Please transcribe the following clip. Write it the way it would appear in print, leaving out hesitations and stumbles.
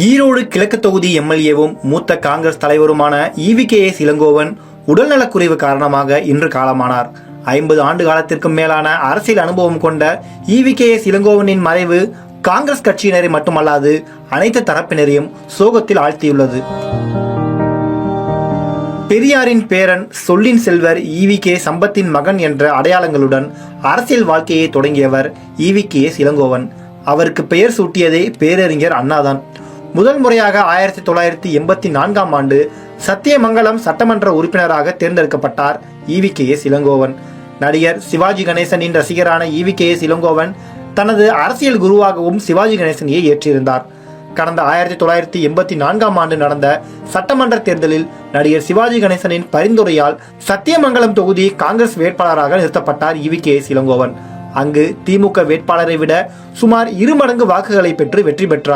ஈரோடு கிழக்கு தொகுதி எம்எல்ஏவும் மூத்த காங்கிரஸ் தலைவருமான ஈவிகேஎஸ் இளங்கோவன் உடல்நலக்குறைவு காரணமாக இன்று காலமானார். 50 ஆண்டு காலத்திற்கும் மேலான அரசியல் அனுபவம் கொண்ட ஈவிகேஎஸ் இளங்கோவனின் மறைவு காங்கிரஸ் கட்சியினரை மட்டுமல்லாது அனைத்து தரப்பினரையும் சோகத்தில் ஆழ்த்தியுள்ளது. பெரியாரின் பேரன், சொல்லின் செல்வர், ஈவிகே சம்பத்தின் மகன் என்ற அடையாளங்களுடன் அரசியல் வாழ்க்கையை தொடங்கியவர் ஈவிகேஎஸ் இளங்கோவன். அவருக்கு பெயர் சூட்டியதே பேரறிஞர் அண்ணாதான். முதல் முறையாக 1984ஆம் ஆண்டு சத்தியமங்கலம் சட்டமன்ற உறுப்பினராக தேர்ந்தெடுக்கப்பட்டார் ஈவிகேஎஸ் இளங்கோவன். நடிகர் சிவாஜி கணேசனின் ரசிகரான ஈவிகேஎஸ் இளங்கோவன் தனது அரசியல் குருவாகவும் சிவாஜி கணேசனையே ஏற்றிருந்தார். கடந்த 1984ஆம் ஆண்டு நடந்த சட்டமன்ற தேர்தலில் நடிகர் சிவாஜி கணேசனின் பரிந்துரையால் சத்தியமங்கலம் தொகுதி காங்கிரஸ் வேட்பாளராக நிறுத்தப்பட்டார் ஈவிகேஎஸ் இளங்கோவன். அங்கு திமுக வேட்பாளரை விட சுமார் 2 மடங்கு வாக்குகளை பெற்று வெற்றி பெற்றார்.